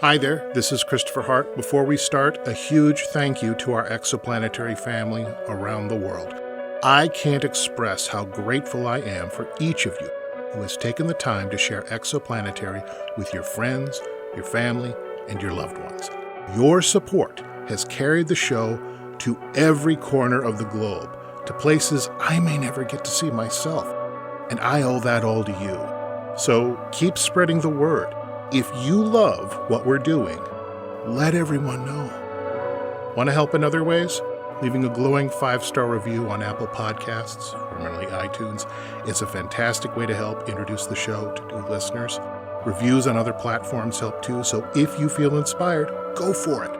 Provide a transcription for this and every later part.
Hi there, this is Christopher Hart. Before we start, a huge thank you to our Exoplanetary family around the world. I can't express how grateful I am for each of you who has taken the time to share Exoplanetary with your friends, your family, and your loved ones. Your support has carried the show to every corner of the globe, to places I may never get to see myself, and I owe that all to you. So keep spreading the word. If you love what we're doing, let everyone know. Want to help in other ways? Leaving a glowing 5-star review on Apple Podcasts, formerly iTunes, is a fantastic way to help introduce the show to new listeners. Reviews on other platforms help too, so if you feel inspired, go for it.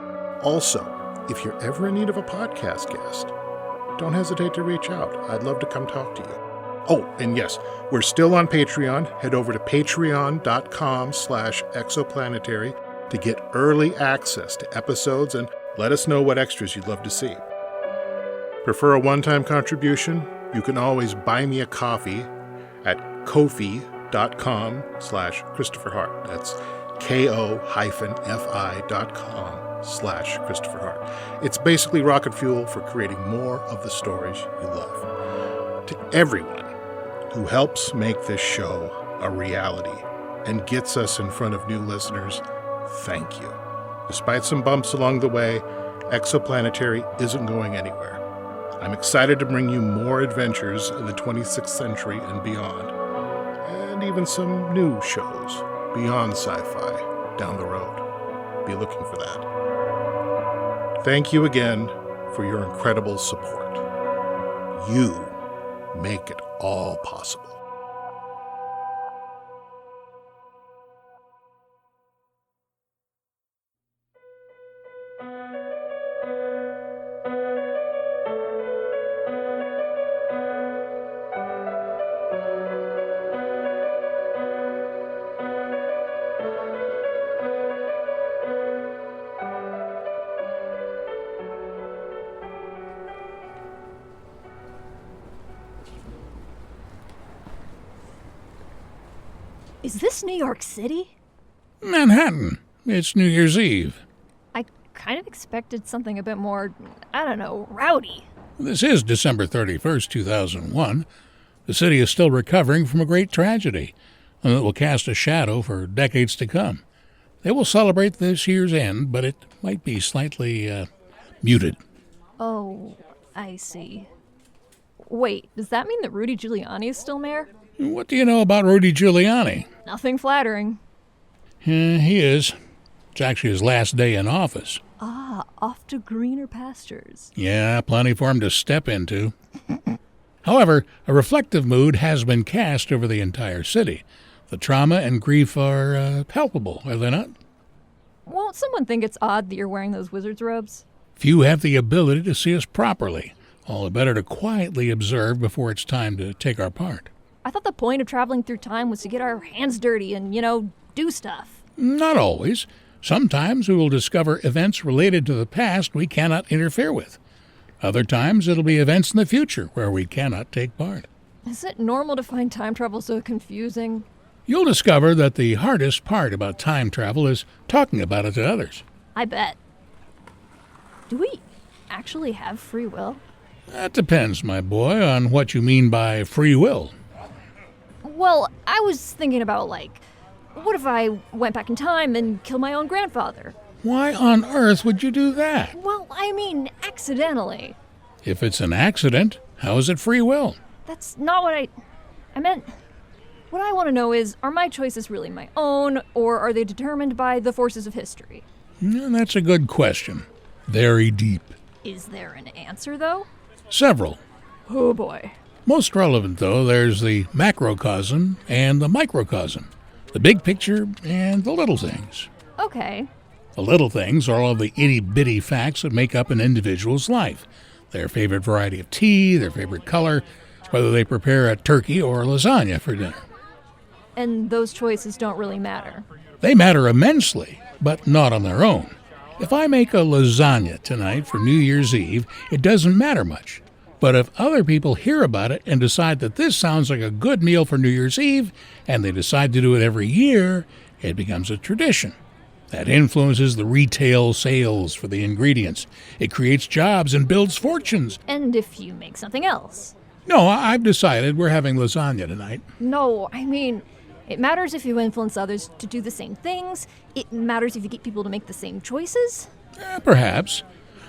Also, if you're ever in need of a podcast guest, don't hesitate to reach out. I'd love to come talk to you. Oh, and yes, we're still on Patreon. Head over to patreon.com/exoplanetary to get early access to episodes and let us know what extras you'd love to see. Prefer a one-time contribution? You can always buy me a coffee at ko-fi.com/Christopher Hart. That's ko-fi.com/Christopher Hart. It's basically rocket fuel for creating more of the stories you love. To everyone who helps make this show a reality and gets us in front of new listeners, thank you. Despite some bumps along the way, Exoplanetary isn't going anywhere. I'm excited to bring you more adventures in the 26th century and beyond, and even some new shows beyond sci-fi down the road. Be looking for that. Thank you again for your incredible support. You make it all possible. Is this New York City? Manhattan. It's New Year's Eve. I kind of expected something a bit more, I don't know, rowdy. This is December 31st, 2001. The city is still recovering from a great tragedy, and it will cast a shadow for decades to come. They will celebrate this year's end, but it might be slightly, muted. Oh, I see. Wait, does that mean that Rudy Giuliani is still mayor? What do you know about Rudy Giuliani? Nothing flattering. He is. It's actually his last day in office. Ah, off to greener pastures. Yeah, plenty for him to step into. However, a reflective mood has been cast over the entire city. The trauma and grief are palpable, are they not? Won't someone think it's odd that you're wearing those wizard's robes? Few have the ability to see us properly. All the better to quietly observe before it's time to take our part. I thought the point of traveling through time was to get our hands dirty and, do stuff. Not always. Sometimes we will discover events related to the past we cannot interfere with. Other times it'll be events in the future where we cannot take part. Is it normal to find time travel so confusing? You'll discover that the hardest part about time travel is talking about it to others. I bet. Do we actually have free will? That depends, my boy, on what you mean by free will. Well, I was thinking about, what if I went back in time and killed my own grandfather? Why on earth would you do that? Well, I mean, accidentally. If it's an accident, how is it free will? That's not what I meant. What I want to know is, are my choices really my own, or are they determined by the forces of history? That's a good question. Very deep. Is there an answer, though? Several. Oh, boy. Most relevant, though, there's the macrocosm and the microcosm. The big picture and the little things. Okay. The little things are all the itty-bitty facts that make up an individual's life. Their favorite variety of tea, their favorite color, whether they prepare a turkey or a lasagna for dinner. And those choices don't really matter? They matter immensely, but not on their own. If I make a lasagna tonight for New Year's Eve, it doesn't matter much. But if other people hear about it and decide that this sounds like a good meal for New Year's Eve, and they decide to do it every year, it becomes a tradition. That influences the retail sales for the ingredients. It creates jobs and builds fortunes. And if you make something else. No, I've decided we're having lasagna tonight. No, I mean, it matters if you influence others to do the same things. It matters if you get people to make the same choices. Perhaps.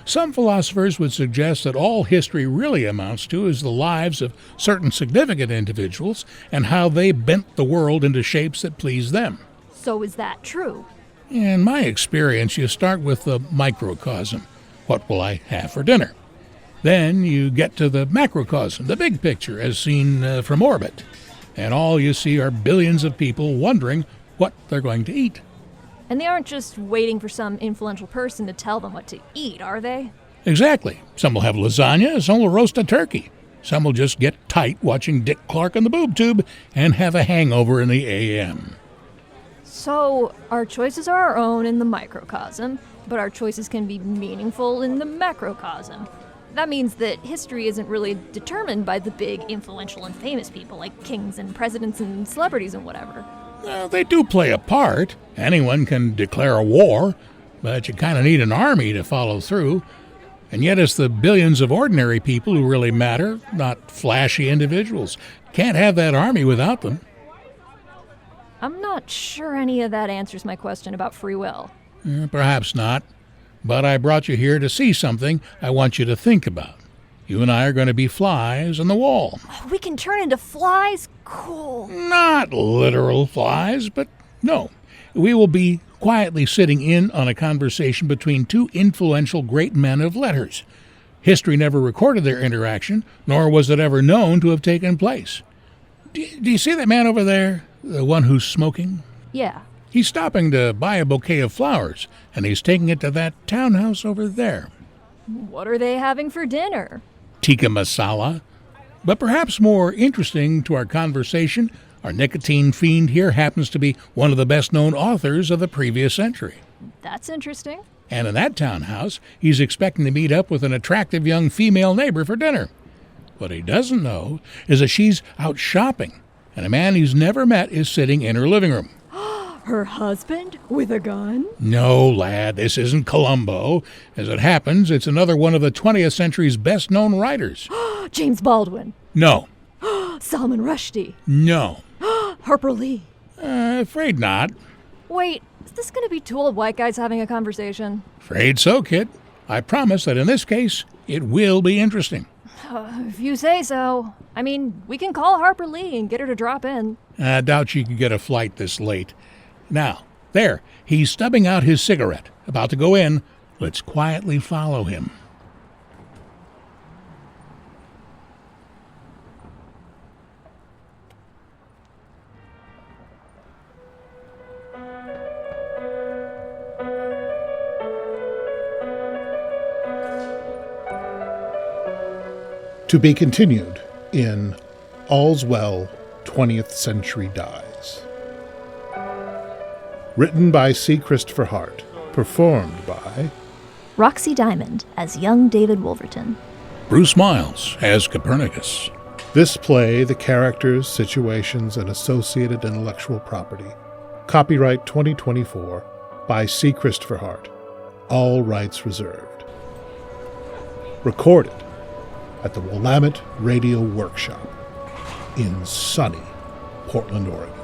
Some philosophers would suggest that all history really amounts to is the lives of certain significant individuals and how they bent the world into shapes that please them. So is that true? In my experience, you start with the microcosm. What will I have for dinner? Then you get to the macrocosm, the big picture as seen from orbit. And all you see are billions of people wondering what they're going to eat. And they aren't just waiting for some influential person to tell them what to eat, are they? Exactly. Some will have lasagna, some will roast a turkey. Some will just get tight watching Dick Clark on the boob tube and have a hangover in the AM. So, our choices are our own in the microcosm, but our choices can be meaningful in the macrocosm. That means that history isn't really determined by the big, influential, and famous people like kings and presidents and celebrities and whatever. Well, they do play a part. Anyone can declare a war, but you kind of need an army to follow through. And yet it's the billions of ordinary people who really matter, not flashy individuals. Can't have that army without them. I'm not sure any of that answers my question about free will. Perhaps not. But I brought you here to see something I want you to think about. You and I are going to be flies on the wall. We can turn into flies? Cool. Not literal flies, but no. We will be quietly sitting in on a conversation between two influential great men of letters. History never recorded their interaction, nor was it ever known to have taken place. Do you see that man over there? The one who's smoking? Yeah. He's stopping to buy a bouquet of flowers, and he's taking it to that townhouse over there. What are they having for dinner? Tikka masala. But perhaps more interesting to our conversation, our nicotine fiend here happens to be one of the best-known authors of the previous century. That's interesting. And in that townhouse, he's expecting to meet up with an attractive young female neighbor for dinner. What he doesn't know is that she's out shopping, and a man he's never met is sitting in her living room. Her husband? With a gun? No, lad, this isn't Columbo. As it happens, it's another one of the 20th century's best-known writers. James Baldwin? No. Salman Rushdie? No. Harper Lee? Afraid not. Wait, is this going to be two old white guys having a conversation? Afraid so, kid. I promise that in this case, it will be interesting. If you say so. I mean, we can call Harper Lee and get her to drop in. I doubt she could get a flight this late. Now, there, he's stubbing out his cigarette, about to go in. Let's quietly follow him. To be continued in All's Well, 20th Century Dies. Written by C. Christopher Hart. Performed by Roxy Diamond as young David Wolverton. Bruce Miles as Copernicus. this play, the characters, situations, and associated intellectuual property. Copyright 2024 by C. Christopher Hart. All rights reserved. Recorded at the Willamette Radio Workshop in sunny Portland, Oregon.